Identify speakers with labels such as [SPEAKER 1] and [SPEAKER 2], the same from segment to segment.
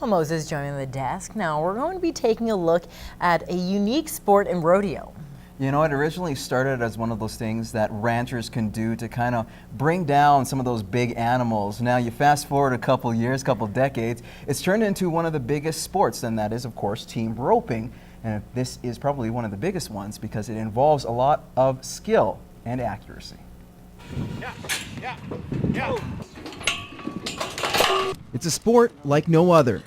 [SPEAKER 1] Well, Moses joining the desk. Now we're going to be taking a look at a unique sport in rodeo.
[SPEAKER 2] You know, it originally started as one of those things that ranchers can do to kind of bring down some of those big animals. Now you fast forward a couple years, couple decades, it's turned into one of the biggest sports, and that is, of course, team roping. And this is probably one of the biggest ones because it involves a lot of skill and accuracy.
[SPEAKER 3] It's a sport like no other.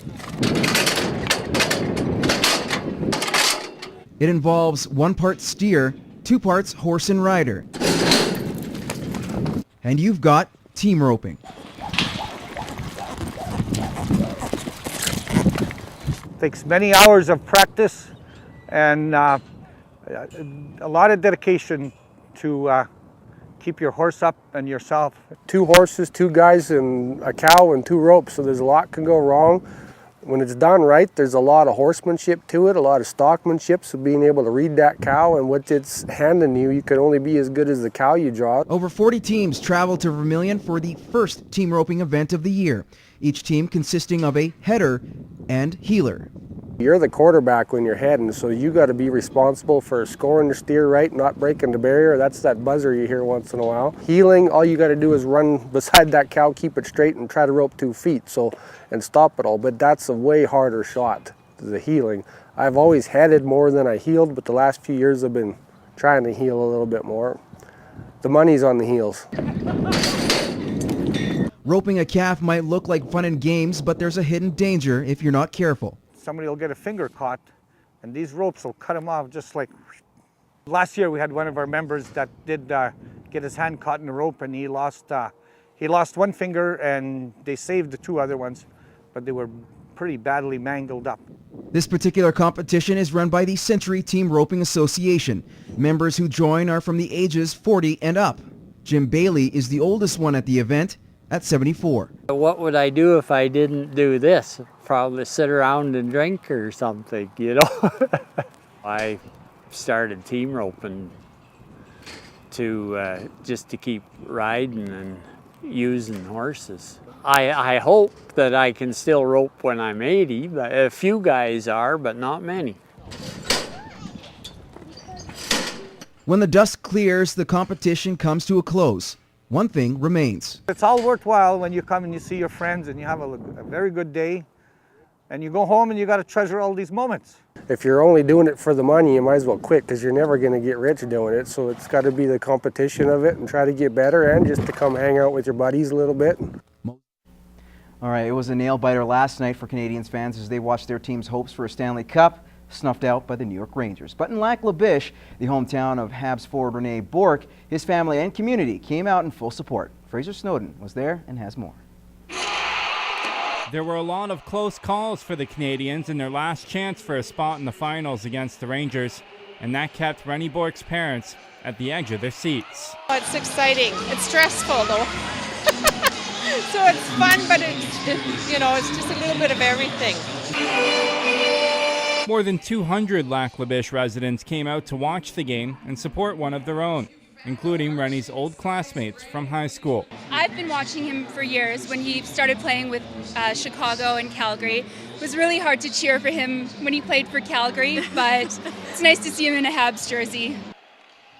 [SPEAKER 3] It involves 1 part steer, 2 parts horse and rider. And you've got team roping.
[SPEAKER 4] Takes many hours of practice and a lot of dedication to keep your horse up and yourself.
[SPEAKER 5] 2 horses, 2 guys, and a cow and 2 ropes, so there's a lot can go wrong. When it's done right, there's a lot of horsemanship to it, a lot of stockmanship, so being able to read that cow and what it's handing you, you can only be as good as the cow you draw.
[SPEAKER 3] Over 40 teams travel to Vermilion for the first team roping event of the year, each team consisting of a header and heeler.
[SPEAKER 5] You're the quarterback when you're heading, so you got to be responsible for scoring the steer right, not breaking the barrier. That's that buzzer you hear once in a while. Heeling, all you got to do is run beside that cow, keep it straight, and try to rope 2 feet, and stop it all. But that's a way harder shot, the heeling. I've always headed more than I heeled, but the last few years I've been trying to heel a little bit more. The money's on the heels.
[SPEAKER 3] Roping a calf might look like fun and games, but there's a hidden danger if you're not careful.
[SPEAKER 4] Somebody will get a finger caught and these ropes will cut him off just like. Last year we had one of our members that did get his hand caught in the rope, and he lost 1 finger, and they saved the 2 other ones, but they were pretty badly mangled up.
[SPEAKER 3] This particular competition is run by the Century Team Roping Association. Members who join are from the ages 40 and up. Jim Bailey is the oldest one at the event at 74.
[SPEAKER 6] What would I do if I didn't do this? Probably sit around and drink or something, you know. I started team roping to just to keep riding and using horses. I hope that I can still rope when I'm 80, but a few guys are, but not many.
[SPEAKER 3] When the dust clears, the competition comes to a close. One thing remains.
[SPEAKER 4] It's all worthwhile when you come and you see your friends and you have a very good day, and you go home and you got to treasure all these moments.
[SPEAKER 5] If you're only doing it for the money, you might as well quit, because you're never going to get rich doing it. So it's got to be the competition of it and try to get better, and just to come hang out with your buddies a little bit.
[SPEAKER 2] All right, it was a nail-biter last night for Canadians fans as they watched their team's hopes for a Stanley Cup snuffed out by the New York Rangers. But in Biche, the hometown of Habs forward Rene Bourque, his family and community came out in full support. Frazer Snowdon was there and has more.
[SPEAKER 7] There were a lot of close calls for the Canadians in their last chance for a spot in the finals against the Rangers, and that kept Rene Bourque's parents at the edge of their seats.
[SPEAKER 8] It's exciting. It's stressful though. So it's fun, but it's, you know, it's just a little bit of everything.
[SPEAKER 7] More than 200 Biche residents came out to watch the game and support one of their own, including Rene's old classmates from high school.
[SPEAKER 9] I've been watching him for years. When he started playing with Chicago and Calgary, it was really hard to cheer for him when he played for Calgary, but it's nice to see him in a Habs jersey.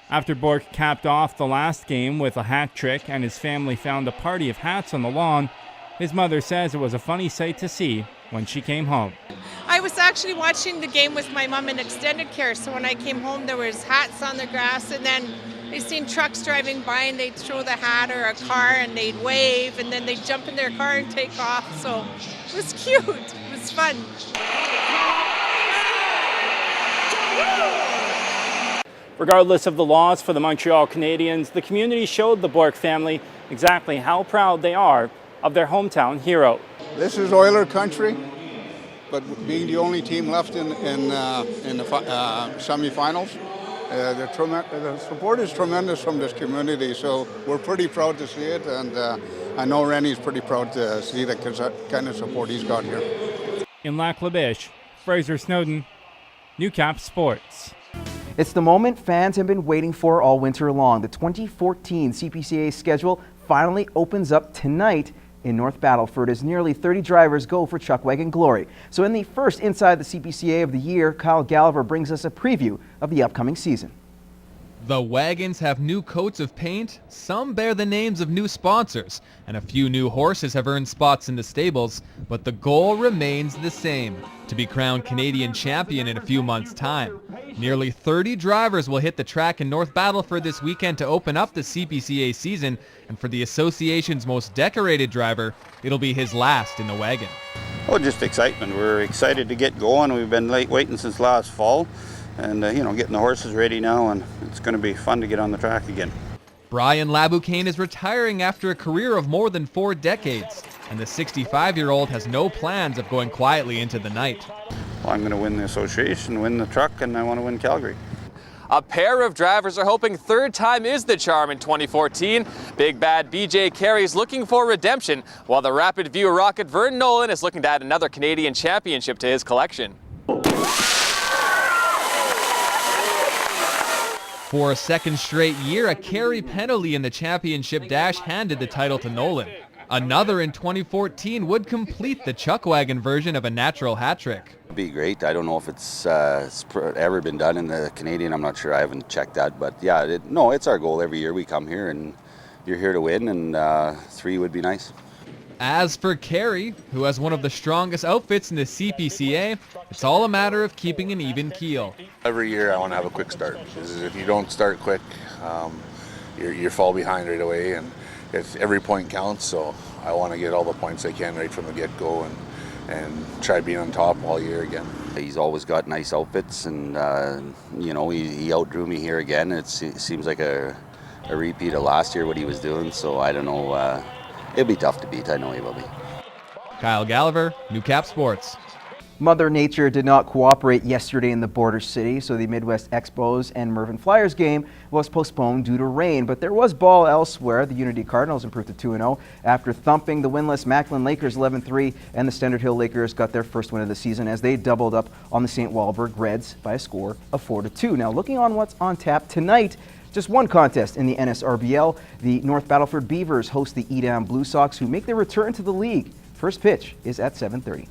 [SPEAKER 7] After Bourque capped off the last game with a hat trick and his family found a party of hats on the lawn, his mother says it was a funny sight to see when she came home.
[SPEAKER 8] I was actually watching the game with my mom in extended care, so when I came home there was hats on the grass, and then they seen trucks driving by and they'd throw the hat or a car and they'd wave, and then they'd jump in their car and take off, so it was cute, it was fun.
[SPEAKER 7] Regardless of the loss for the Montreal Canadiens, the community showed the Bourque family exactly how proud they are of their hometown hero.
[SPEAKER 10] This is Oiler country, but being the only team left in the semifinals, the support is tremendous from this community, so we're pretty proud to see it, and I know Rene's pretty proud to see the kind of support he's got here.
[SPEAKER 7] In Biche, Frazer Snowdon, Newcap Sports.
[SPEAKER 2] It's the moment fans have been waiting for all winter long. The 2014 CPCA schedule finally opens up tonight in North Battleford as nearly 30 drivers go for Chuck Wagon glory. So in the first Inside the CPCA of the year, Kyle Gallagher brings us a preview of the upcoming season.
[SPEAKER 11] The wagons have new coats of paint, some bear the names of new sponsors, and a few new horses have earned spots in the stables, but the goal remains the same, to be crowned Canadian champion in a few months' time. Nearly 30 drivers will hit the track in North Battleford this weekend to open up the CPCA season, and for the association's most decorated driver, it'll be his last in the wagon.
[SPEAKER 12] Oh, just excitement. We're excited to get going. We've been waiting since last fall. And, getting the horses ready now, and it's going to be fun to get on the track again.
[SPEAKER 11] Brian Laboucane is retiring after a career of more than 4 decades, and the 65-year-old has no plans of going quietly into the night.
[SPEAKER 12] Well, I'm going to win the association, win the truck, and I want to win Calgary.
[SPEAKER 13] A pair of drivers are hoping third time is the charm in 2014. Big Bad BJ Carey is looking for redemption, while the Rapid View rocket Vern Nolin is looking to add another Canadian championship to his collection.
[SPEAKER 11] For a second straight year, a Carey penalty in the championship dash handed the title to Nolan. Another in 2014 would complete the Chuck Wagon version of a natural hat trick.
[SPEAKER 14] It'd be great. I don't know if it's ever been done in the Canadian. I'm not sure. I haven't checked that. But yeah, it's our goal every year. We come here and you're here to win, and 3 would be nice.
[SPEAKER 11] As for Carey, who has one of the strongest outfits in the CPCA, it's all a matter of keeping an even keel.
[SPEAKER 15] Every year I want to have a quick start, because if you don't start quick, you fall behind right away, and every point counts, so I want to get all the points I can right from the get-go and try being on top all year again.
[SPEAKER 14] He's always got nice outfits, and he outdrew me here again. It seems like a repeat of last year what he was doing, so I don't know. It'll be tough to beat. I know he will be.
[SPEAKER 11] Kyle Gallagher, Newcap Sports.
[SPEAKER 2] Mother Nature did not cooperate yesterday in the border city, so the Midwest Expos and Mervyn Flyers game was postponed due to rain. But there was ball elsewhere. The Unity Cardinals improved to 2-0 after thumping the winless Macklin Lakers 11-3, and the Standard Hill Lakers got their first win of the season as they doubled up on the St. Walburg Reds by a score of 4-2. Now, looking on what's on tap tonight, just one contest in the NSRBL. The North Battleford Beavers host the Edam Blue Sox, who make their return to the league. First pitch is at 7:30.